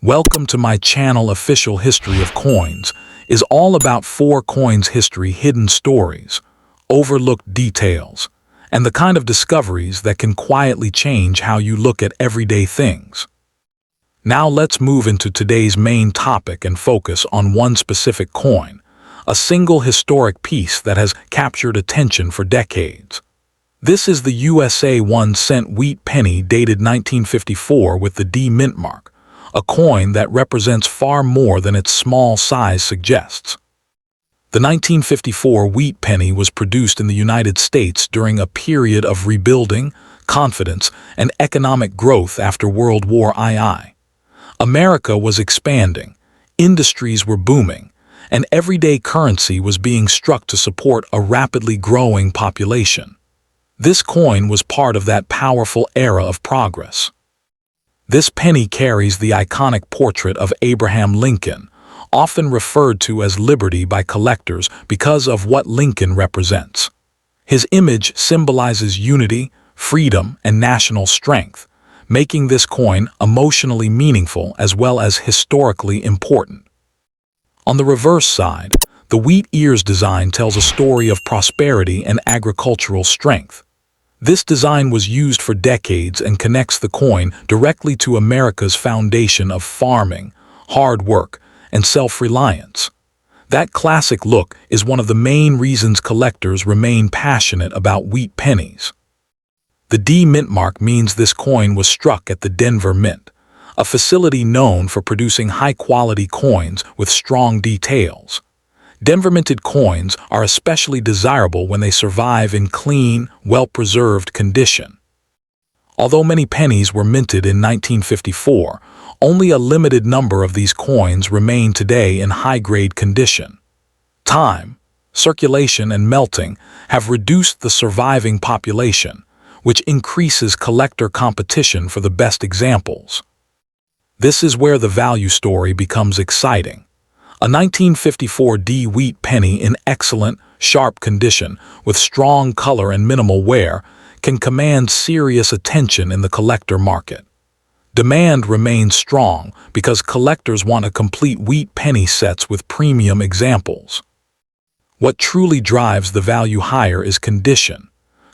Welcome to my channel. Official History of Coins is all about 4 coins history, hidden stories, overlooked details, and the kind of discoveries that can quietly change how you look at everyday things. Now let's move into today's main topic and focus on one specific coin, a single historic piece that has captured attention for decades. This is the USA 1 cent wheat penny dated 1954 with the DMint mark, a coin that represents far more than its small size suggests. The 1954 wheat penny was produced in the United States during a period of rebuilding, confidence, and economic growth after World War II. America was expanding, industries were booming, and everyday currency was being struck to support a rapidly growing population. This coin was part of that powerful era of progress. This penny carries the iconic portrait of Abraham Lincoln, often referred to as Liberty by collectors because of what Lincoln represents. His image symbolizes unity, freedom, and national strength, making this coin emotionally meaningful as well as historically important. On the reverse side, the wheat ears design tells a story of prosperity and agricultural strength. This design was used for decades and connects the coin directly to America's foundation of farming, hard work, and self-reliance. That classic look is one of the main reasons collectors remain passionate about wheat pennies. The DMint mark means this coin was struck at the DenverMint, a facility known for producing high-quality coins with strong details. DenverMinted coins are especially desirable when they survive in clean, well-preserved condition. Although many pennies were minted in 1954, only a limited number of these coins remain today in high-grade condition. Time, circulation, and melting have reduced the surviving population, which increases collector competition for the best examples. This is where the value story becomes exciting. A 1954 D wheat penny in excellent, sharp condition with strong color and minimal wear can command serious attention in the collector market. Demand remains strong because collectors want to complete wheat penny sets with premium examples. What truly drives the value higher is condition.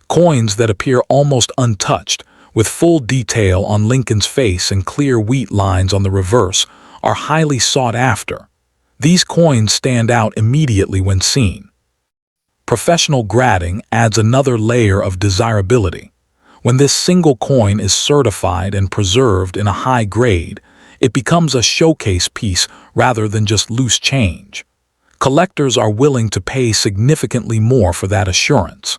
Coins that appear almost untouched, with full detail on Lincoln's face and clear wheat lines on the reverse, are highly sought after. These coins stand out immediately when seen. Professional grading adds another layer of desirability. When this single coin is certified and preserved in a high grade, it becomes a showcase piece rather than just loose change. Collectors are willing to pay significantly more for that assurance.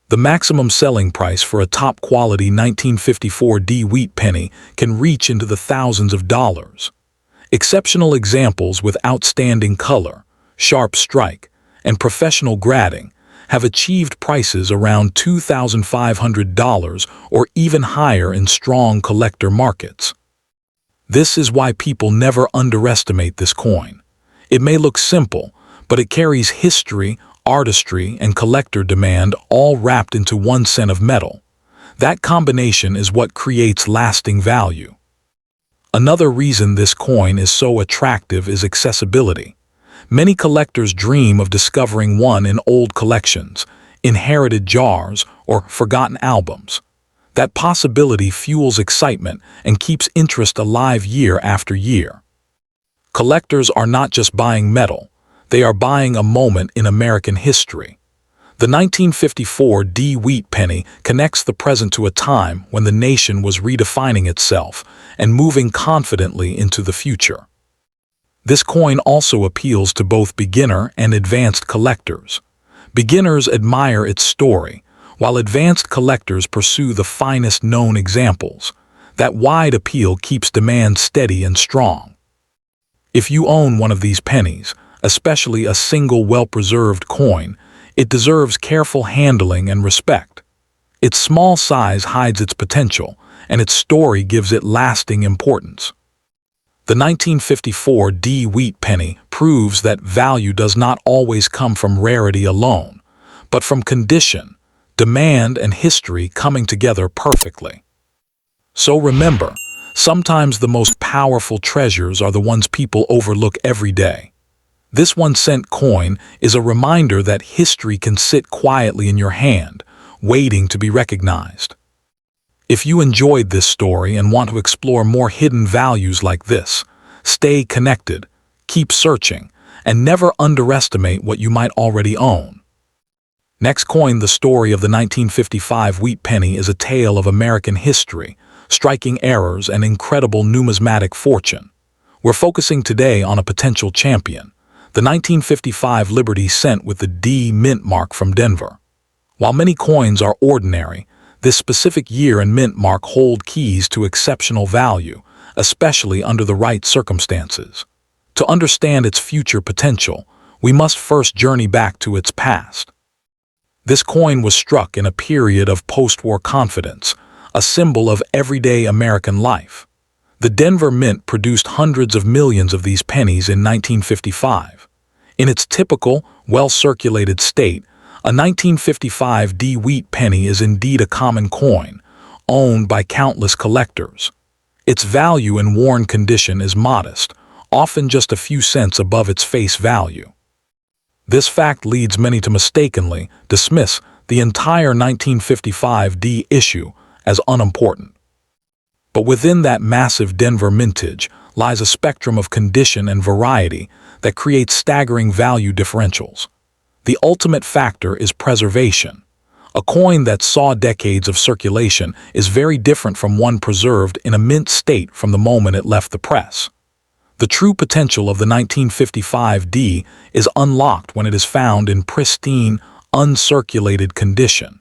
The maximum selling price for a top-quality 1954 D wheat penny can reach into the thousands of dollars. Exceptional examples with outstanding color, sharp strike, and professional grading have achieved prices around $2,500 or even higher in strong collector markets. This is why people never underestimate this coin. It may look simple, but it carries history, artistry, and collector demand all wrapped into 1 cent of metal. That combination is what creates lasting value. Another reason this coin is so attractive is accessibility. Many collectors dream of discovering one in old collections, inherited jars, or forgotten albums. That possibility fuels excitement and keeps interest alive year after year. Collectors are not just buying metal, they are buying a moment in American history. The 1954 D wheat penny connects the present to a time when the nation was redefining itself and moving confidently into the future. This coin also appeals to both beginner and advanced collectors. Beginners admire its story, while advanced collectors pursue the finest known examples. That wide appeal keeps demand steady and strong. If you own one of these pennies, especially a single well-preserved coin, it deserves careful handling and respect. Its small size hides its potential, and its story gives it lasting importance. The 1954 D wheat penny proves that value does not always come from rarity alone, but from condition, demand, and history coming together perfectly. So remember, Sometimes the most powerful treasures are the ones people overlook every day. This 1-cent coin is a reminder that history can sit quietly in your hand, waiting to be recognized. If you enjoyed this story and want to explore more hidden values like this, stay connected, keep searching, and never underestimate what you might already own. Next coin, the story of the 1955 wheat penny is a tale of American history, striking errors, and incredible numismatic fortune. We're focusing today on a potential champion, the 1955 Liberty cent with the DMint mark from Denver. While many coins are ordinary, this specific year and mint mark hold keys to exceptional value, especially under the right circumstances. To understand its future potential, we must first journey back to its past. This coin was struck in a period of post-war confidence, a symbol of everyday American life. The DenverMint produced hundreds of millions of these pennies in 1955. In its typical, well-circulated state, a 1955 wheat penny is indeed a common coin, owned by countless collectors. Its value in worn condition is modest, often just a few cents above its face value. This fact leads many to mistakenly dismiss the entire 1955 issue as unimportant. But within that massive Denver mintage lies a spectrum of condition and variety that creates staggering value differentials. The ultimate factor is preservation. A coin that saw decades of circulation is very different from one preserved in a mint state from the moment it left the press. The true potential of the 1955 is unlocked when it is found in pristine, uncirculated condition.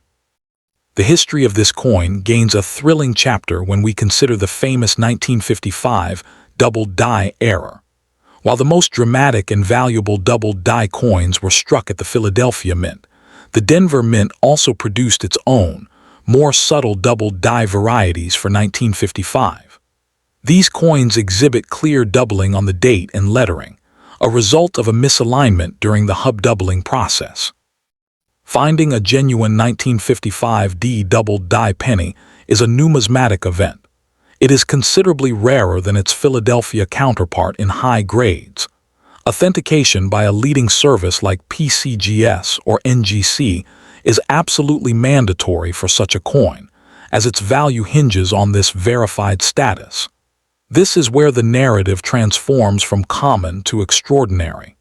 The history of this coin gains a thrilling chapter when we consider the famous 1955 double die error. While the most dramatic and valuable double die coins were struck at the Philadelphia Mint, the Denver Mint also produced its own, more subtle double die varieties for 1955. These coins exhibit clear doubling on the date and lettering, a result of a misalignment during the hub doubling process. Finding a genuine 1955 double die penny is a numismatic event. It is considerably rarer than its Philadelphia counterpart in high grades. Authentication by a leading service like PCGS or NGC is absolutely mandatory for such a coin, as its value hinges on this verified status. This is where the narrative transforms from common to extraordinary.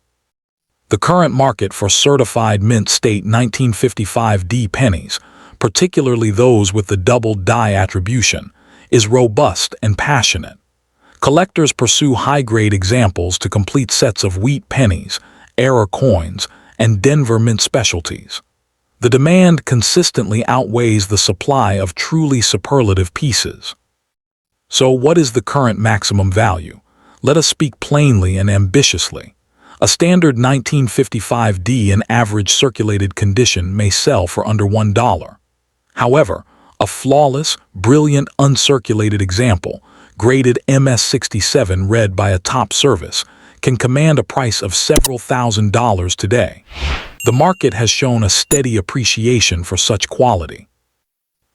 The current market for certified mint state 1955 pennies, particularly those with the double die attribution, is robust and passionate. Collectors pursue high-grade examples to complete sets of wheat pennies, RareCoins, and Denver mint specialties. The demand consistently outweighs the supply of truly superlative pieces. So what is the current maximum value? Let us speak plainly and ambitiously. A standard 1955 in average circulated condition may sell for under $1. However, a flawless, brilliant, uncirculated example, graded MS67 read by a top service, can command a price of several $1,000s today. The market has shown a steady appreciation for such quality.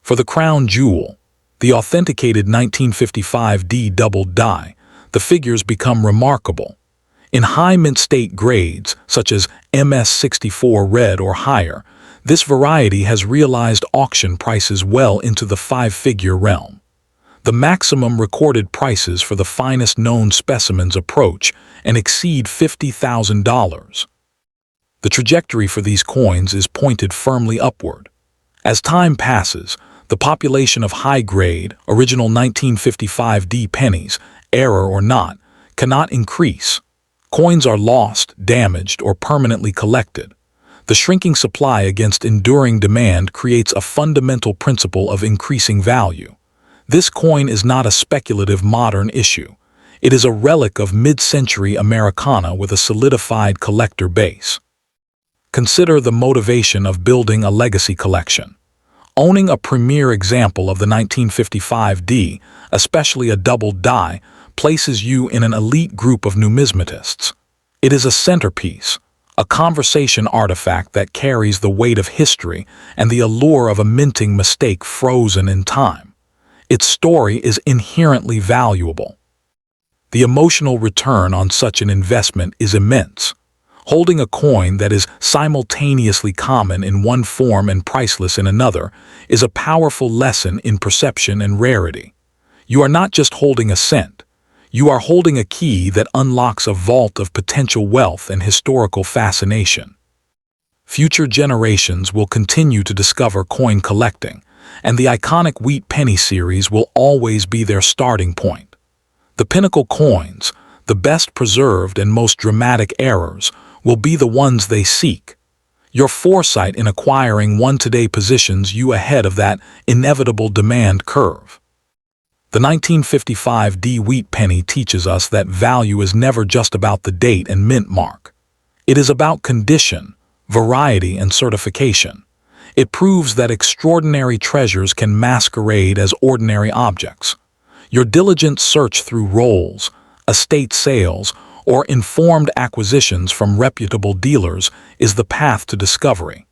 For the crown jewel, the authenticated 1955 double die, the figures become remarkable. In high mint state grades, such as MS64 red or higher, this variety has realized auction prices well into the five-figure realm. The maximum recorded prices for the finest known specimens approach and exceed $50,000. The trajectory for these coins is pointed firmly upward. As time passes, the population of high-grade, original 1955 pennies, error or not, cannot increase. Coins are lost, damaged, or permanently collected. The shrinking supply against enduring demand creates a fundamental principle of increasing value. This coin is not a speculative modern issue. It is a relic of mid-century Americana with a solidified collector base. Consider the motivation of building a legacy collection. Owning a premier example of the 1955 especially a double die, places you in an elite group of numismatists. It is a centerpiece, a conversation artifact that carries the weight of history and the allure of a minting mistake frozen in time. its story is inherently valuable. The emotional return on such an investment is immense. Holding a coin that is simultaneously common in one form and priceless in another is a powerful lesson in perception and rarity. You are not just holding a cent. You are holding a key that unlocks a vault of potential wealth and historical fascination. Future generations will continue to discover coin collecting, and the iconic WheatPenny series will always be their starting point. The pinnacle coins, the best preserved and most dramatic errors, will be the ones they seek. Your foresight in acquiring one today positions you ahead of that inevitable demand curve. The 1955 WheatPenny teaches us that value is never just about the date and mint mark. It is about condition, variety, and certification. It proves that extraordinary treasures can masquerade as ordinary objects. Your diligent search through rolls, estate sales, or informed acquisitions from reputable dealers is the path to discovery.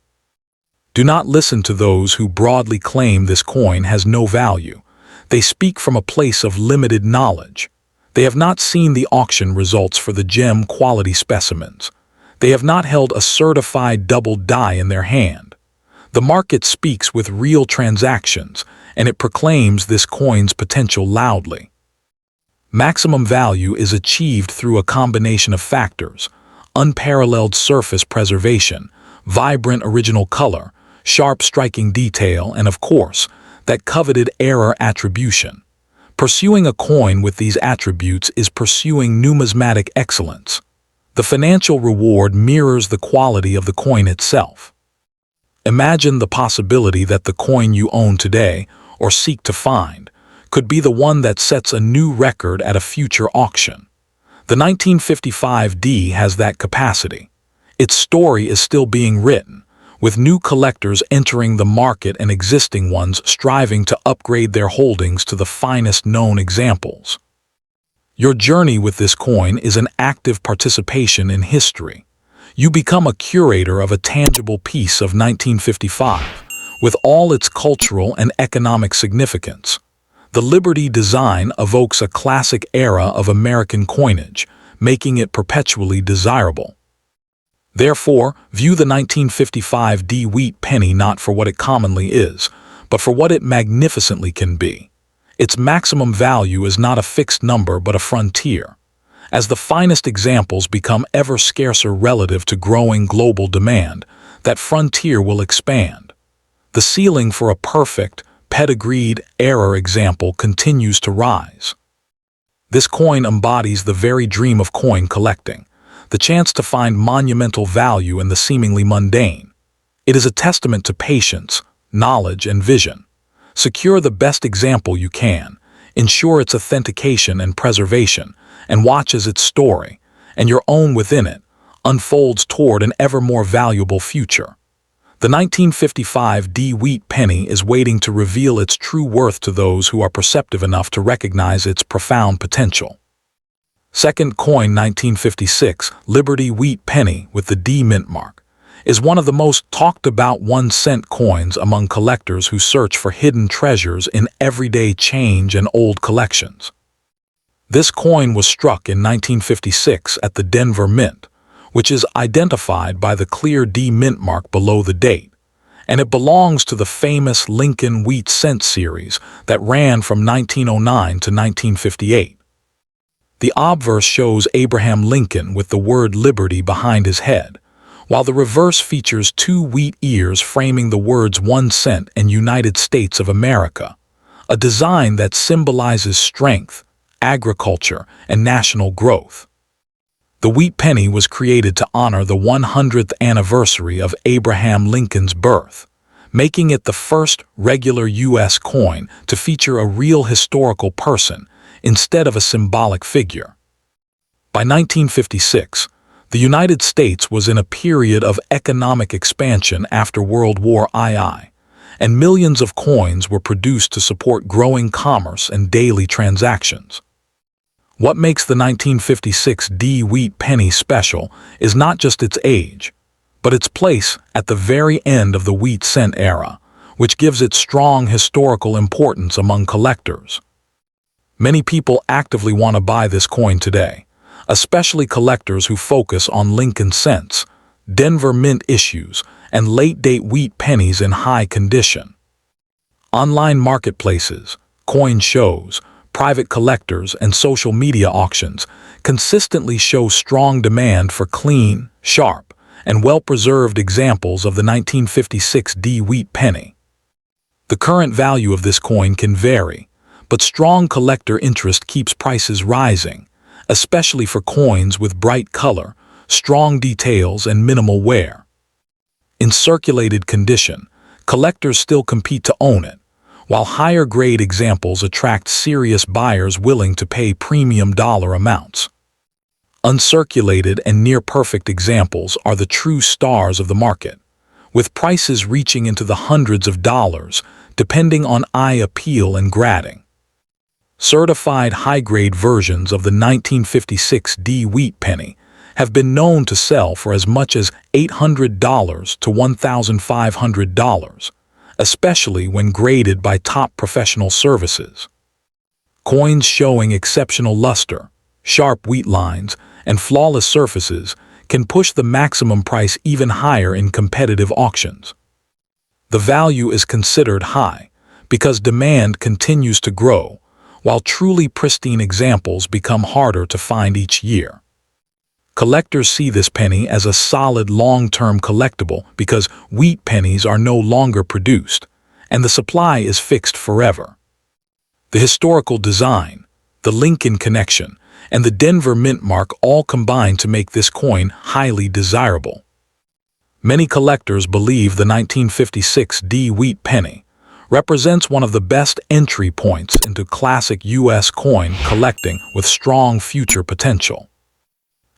Do not listen to those who broadly claim this coin has no value. They speak from a place of limited knowledge. They have not seen the auction results for the gem quality specimens. They have not held a certified double die in their hand. The market speaks with real transactions, and it proclaims this coin's potential loudly. Maximum value is achieved through a combination of factors: unparalleled surface preservation, vibrant original color, sharp striking detail, and of course, that coveted error attribution. Pursuing a coin with these attributes is pursuing numismatic excellence. The financial reward mirrors the quality of the coin itself. Imagine the possibility that the coin you own today, or seek to find, could be the one that sets a new record at a future auction. The 1955 D has that capacity. Its story is still being written, with new collectors entering the market and existing ones striving to upgrade their holdings to the finest known examples. Your journey with this coin is an active participation in history. You become a curator of a tangible piece of 1955, with all its cultural and economic significance. The Liberty design evokes a classic era of American coinage, making it perpetually desirable. Therefore, view the 1955 WheatPenny not for what it commonly is, but for what it magnificently can be. Its maximum value is not a fixed number but a frontier. As the finest examples become ever scarcer relative to growing global demand, that frontier will expand. The ceiling for a perfect, pedigreed error example continues to rise. This coin embodies the very dream of coin collecting, the chance to find monumental value in the seemingly mundane. It is a testament to patience, knowledge, and vision. Secure the best example you can, ensure its authentication and preservation, and watch as its story, and your own within it, unfolds toward an ever more valuable future. The 1955 WheatPenny is waiting to reveal its true worth to those who are perceptive enough to recognize its profound potential. Second coin 1956, Liberty Wheat Penny with the DMint mark, is one of the most talked about OneCent coins among collectors who search for hidden treasures in everyday change and old collections. This coin was struck in 1956 at the DenverMint, which is identified by the clear DMint mark below the date, and it belongs to the famous Lincoln Wheat series that ran from 1909 to 1958. The obverse shows Abraham Lincoln with the word Liberty behind his head, while the reverse features two wheat ears framing the words 1 cent and United States of America, a design that symbolizes strength, agriculture, and national growth. The WheatPenny was created to honor the 100th anniversary of Abraham Lincoln's birth, making it the first regular U.S. coin to feature a real historical person instead of a symbolic figure. By 1956, the United States was in a period of economic expansion after World War II, and millions of coins were produced to support growing commerce and daily transactions. What makes the 1956 WheatPenny special is not just its age, but its place at the very end of the WheatCent era, which gives it strong historical importance among collectors. Many people actively want to buy this coin today, especially collectors who focus on Lincoln cents, DenverMint issues, and late-date wheat pennies in high condition. Online marketplaces, coin shows, private collectors, and social media auctions consistently show strong demand for clean, sharp, and well-preserved examples of the 1956 wheat penny. The current value of this coin can vary, but strong collector interest keeps prices rising, especially for coins with bright color, strong details, and minimal wear. In circulated condition, collectors still compete to own it, while higher-grade examples attract serious buyers willing to pay premium dollar amounts. Uncirculated and near-perfect examples are the true stars of the market, with prices reaching into the hundreds of dollars, depending on eye appeal and grading. Certified high-grade versions of the 1956 wheat penny have been known to sell for as much as $800 to $1,500, especially when graded by top professional services. Coins showing exceptional luster, sharp wheat lines, and flawless surfaces can push the maximum price even higher in competitive auctions. The value is considered high because demand continues to grow, while truly pristine examples become harder to find each year. Collectors see this penny as a solid long-term collectible because wheat pennies are no longer produced, and the supply is fixed forever. The historical design, the Lincoln connection, and the DenverMint mark all combine to make this coin highly desirable. Many collectors believe the 1956 wheat penny represents one of the best entry points into classic U.S. coin collecting with strong future potential.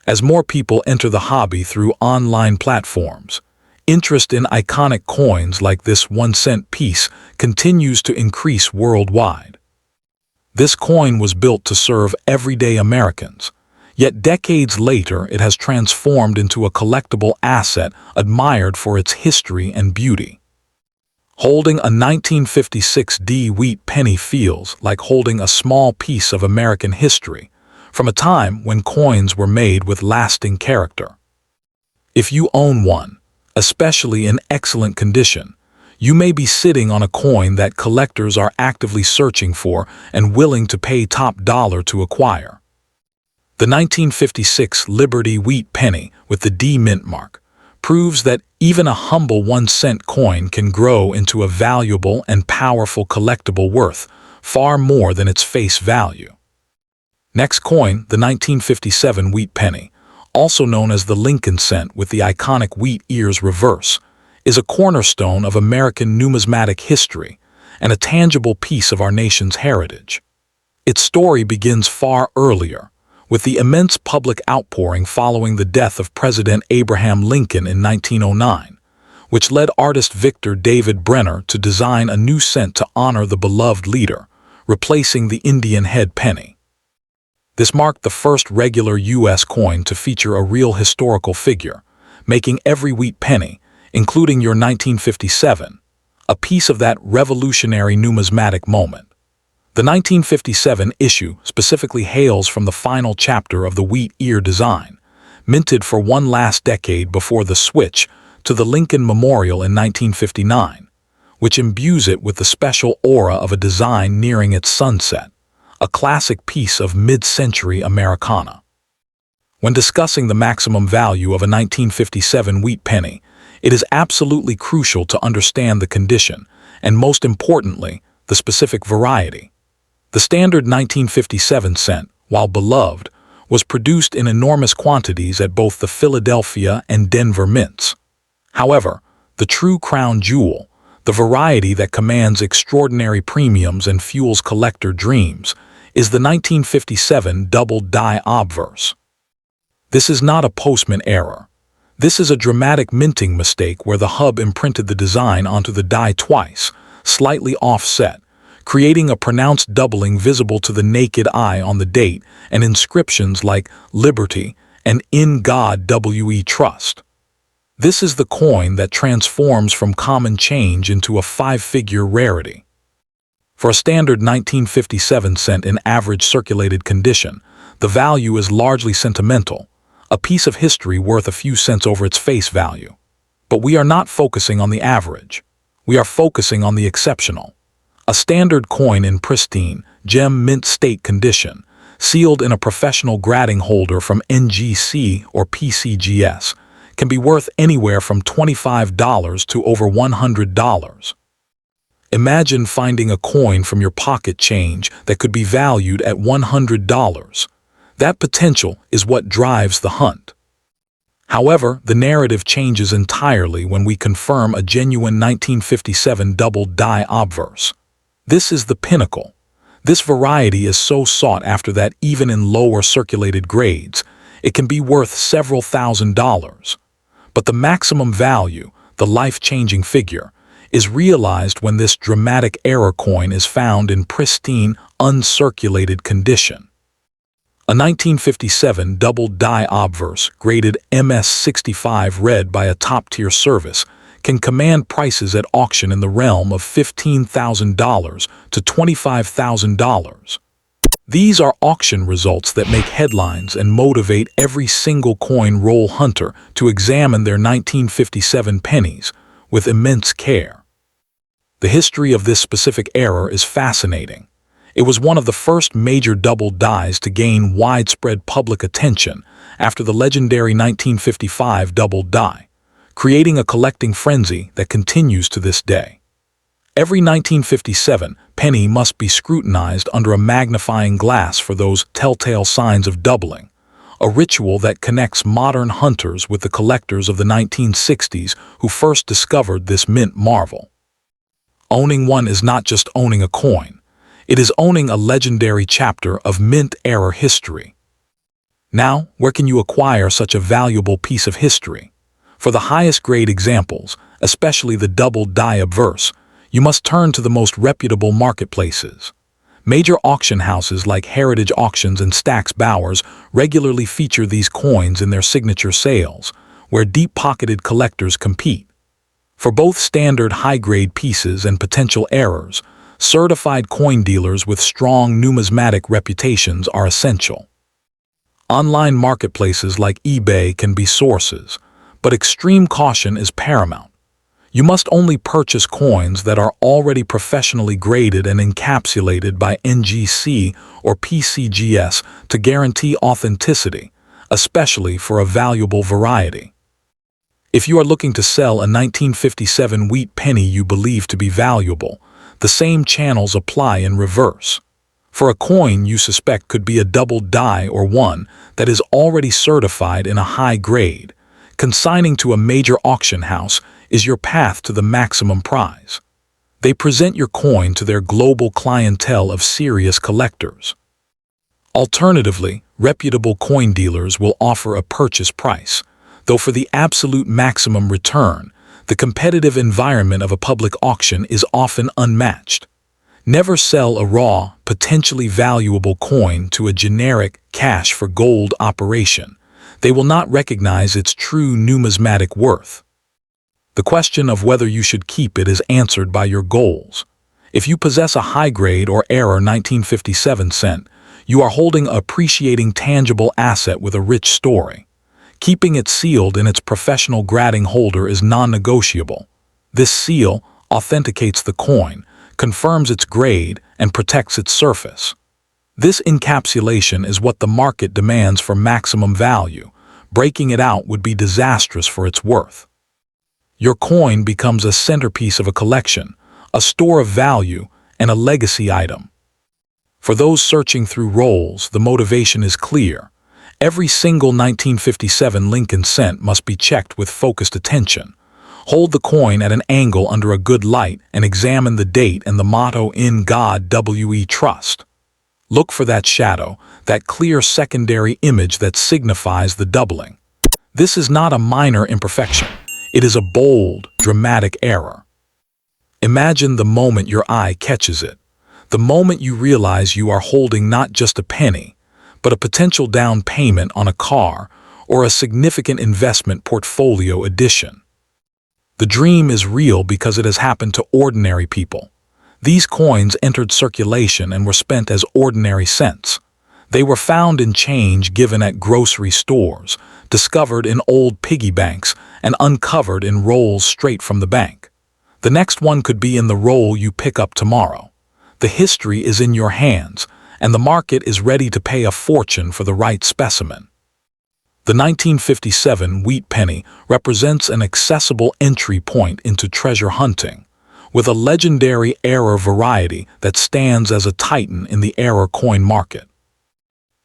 As more people enter the hobby through online platforms, interest in iconic coins like this 1-cent piece continues to increase worldwide. This coin was built to serve everyday Americans, yet decades later it has transformed into a collectible asset admired for its history and beauty. Holding a 1956 wheat penny feels like holding a small piece of American history, from a time when coins were made with lasting character. If you own one, especially in excellent condition, you may be sitting on a coin that collectors are actively searching for and willing to pay top dollar to acquire. The 1956 Liberty Wheat Penny with the DMint mark proves that even a humble 1-cent coin can grow into a valuable and powerful collectible worth far more than its face value. Next coin, the 1957 wheat penny, also known as the Lincoln cent with the iconic wheat ears reverse, is a cornerstone of American numismatic history and a tangible piece of our nation's heritage. Its story begins far earlier, with the immense public outpouring following the death of President Abraham Lincoln in 1909, which led artist Victor David Brenner to design a new cent to honor the beloved leader, replacing the Indian head penny. This marked the first regular U.S. coin to feature a real historical figure, making every wheat penny, including your 1957, a piece of that revolutionary numismatic moment. The 1957 issue specifically hails from the final chapter of the wheat ear design, minted for one last decade before the switch to the Lincoln Memorial in 1959, which imbues it with the special aura of a design nearing its sunset, a classic piece of mid-century Americana. When discussing the maximum value of a 1957 wheat penny, it is absolutely crucial to understand the condition and, most importantly, the specific variety. The standard 1957 cent, while beloved, was produced in enormous quantities at both the Philadelphia and Denver mints. However, the true crown jewel, the variety that commands extraordinary premiums and fuels collector dreams, is the 1957 double die obverse. This is not a postman error. This is a dramatic minting mistake where the hub imprinted the design onto the die twice, slightly offset, creating a pronounced doubling visible to the naked eye on the date and inscriptions like Liberty and In God We Trust. This is the coin that transforms from common change into a five-figure rarity. For a standard 1957 cent in average circulated condition, the value is largely sentimental, a piece of history worth a few cents over its face value. But we are not focusing on the average. We are focusing on the exceptional. A standard coin in pristine, gem mint state condition, sealed in a professional grading holder from NGC or PCGS, can be worth anywhere from $25 to over $100. Imagine finding a coin from your pocket change that could be valued at $100. That potential is what drives the hunt. However, the narrative changes entirely when we confirm a genuine 1957 double-die obverse. This is the pinnacle. This variety is so sought after that even in lower circulated grades, it can be worth several $1,000s. But the maximum value, the life-changing figure, is realized when this dramatic error coin is found in pristine, uncirculated condition. A 1957 double-die obverse graded MS65 read by a top-tier service can command prices at auction in the realm of $15,000 to $25,000. These are auction results that make headlines and motivate every single coin roll hunter to examine their 1957 pennies with immense care. The history of this specific error is fascinating. It was one of the first major double dies to gain widespread public attention after the legendary 1955 double die, creating a collecting frenzy that continues to this day. Every 1957 penny must be scrutinized under a magnifying glass for those telltale signs of doubling, a ritual that connects modern hunters with the collectors of the 1960s who first discovered this mint marvel. Owning one is not just owning a coin. It is owning a legendary chapter of mint-era history. Now, where can you acquire such a valuable piece of history? For the highest grade examples, especially the double-die obverse, you must turn to the most reputable marketplaces. Major auction houses like Heritage Auctions and Stack's Bowers regularly feature these coins in their signature sales, where deep-pocketed collectors compete. For both standard high-grade pieces and potential errors, certified coin dealers with strong numismatic reputations are essential. Online marketplaces like eBay can be sources, but extreme caution is paramount. You must only purchase coins that are already professionally graded and encapsulated by NGC or PCGS to guarantee authenticity, especially for a valuable variety. If you are looking to sell a 1957 wheat penny you believe to be valuable, the same channels apply in reverse. For a coin you suspect could be a double die or one that is already certified in a high grade, consigning to a major auction house is your path to the maximum prize. They present your coin to their global clientele of serious collectors. Alternatively, reputable coin dealers will offer a purchase price, though for the absolute maximum return, the competitive environment of a public auction is often unmatched. Never sell a raw, potentially valuable coin to a generic cash for gold operation. They will not recognize its true numismatic worth. The question of whether you should keep it is answered by your goals. If you possess a high-grade or error 1957 cent, you are holding an appreciating tangible asset with a rich story. Keeping it sealed in its professional grading holder is non-negotiable. This seal authenticates the coin, confirms its grade, and protects its surface. This encapsulation is what the market demands for maximum value. Breaking it out would be disastrous for its worth. Your coin becomes a centerpiece of a collection, a store of value, and a legacy item. For those searching through rolls, the motivation is clear. Every single 1957 Lincoln cent must be checked with focused attention. Hold the coin at an angle under a good light and examine the date and the motto "In God We Trust." Look for that shadow, that clear secondary image that signifies the doubling. This is not a minor imperfection. It is a bold, dramatic error. Imagine the moment your eye catches it, the moment you realize you are holding not just a penny, but a potential down payment on a car or a significant investment portfolio addition. The dream is real because it has happened to ordinary people. These coins entered circulation and were spent as ordinary cents. They were found in change given at grocery stores, discovered in old piggy banks, and uncovered in rolls straight from the bank. The next one could be in the roll you pick up tomorrow. The history is in your hands, and the market is ready to pay a fortune for the right specimen. The 1957 Wheat Penny represents an accessible entry point into treasure hunting, with a legendary error variety that stands as a titan in the error coin market.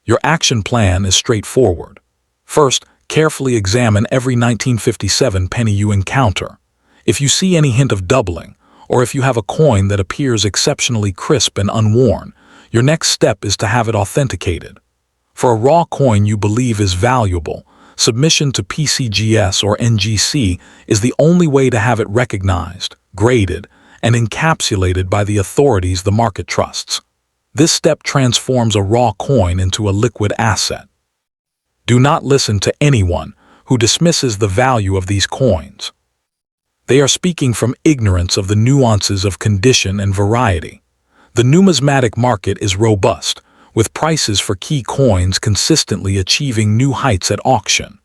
Your action plan is straightforward. First, carefully examine every 1957 penny you encounter. If you see any hint of doubling, or if you have a coin that appears exceptionally crisp and unworn, your next step is to have it authenticated. For a raw coin you believe is valuable, submission to PCGS or NGC is the only way to have it recognized, graded, and encapsulated by the authorities the market trusts. This step transforms a raw coin into a liquid asset. Do not listen to anyone who dismisses the value of these coins. They are speaking from ignorance of the nuances of condition and variety. The numismatic market is robust, with prices for key coins consistently achieving new heights at auction.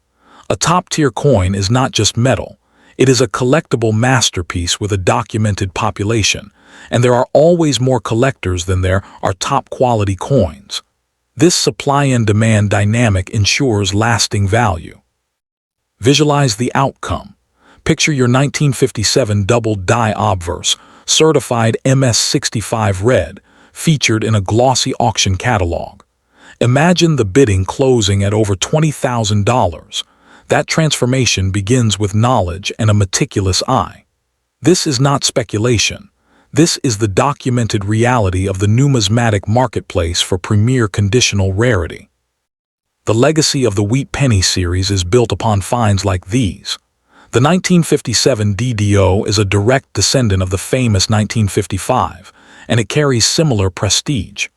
A top-tier coin is not just metal, it is a collectible masterpiece with a documented population, and there are always more collectors than there are top-quality coins. This supply and demand dynamic ensures lasting value. Visualize the outcome. Picture your 1957 double die obverse, certified MS65 red, featured in a glossy auction catalog. Imagine the bidding closing at over $20,000. That transformation begins with knowledge and a meticulous eye. This is not speculation. This is the documented reality of the numismatic marketplace for premier conditional rarity. The legacy of the Wheat Penny series is built upon finds like these. The 1957 DDO is a direct descendant of the famous 1955, and it carries similar prestige.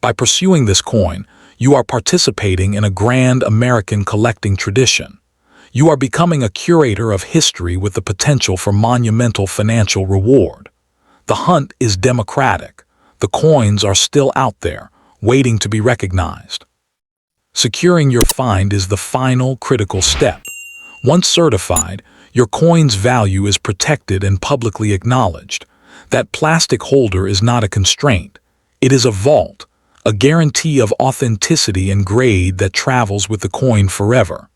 By pursuing this coin, you are participating in a grand American collecting tradition. You are becoming a curator of history with the potential for monumental financial reward. The hunt is democratic. The coins are still out there, waiting to be recognized. Securing your find is the final critical step. Once certified, your coin's value is protected and publicly acknowledged. That plastic holder is not a constraint. It is a vault, a guarantee of authenticity and grade that travels with the coin forever.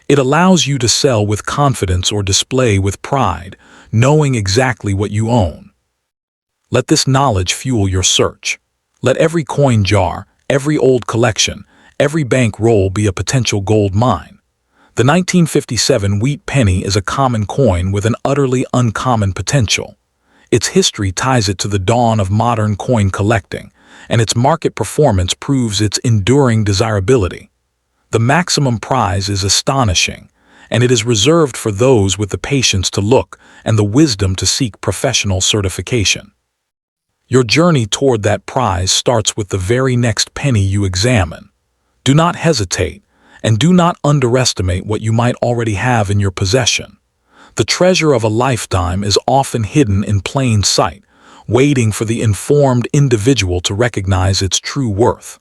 It allows you to sell with confidence or display with pride, knowing exactly what you own. Let this knowledge fuel your search. Let every coin jar, every old collection, every bank roll be a potential gold mine. The 1957 Wheat Penny is a common coin with an utterly uncommon potential. Its history ties it to the dawn of modern coin collecting, and its market performance proves its enduring desirability. The maximum prize is astonishing, and it is reserved for those with the patience to look and the wisdom to seek professional certification. Your journey toward that prize starts with the very next penny you examine. Do not hesitate, and do not underestimate what you might already have in your possession. The treasure of a lifetime is often hidden in plain sight, waiting for the informed individual to recognize its true worth.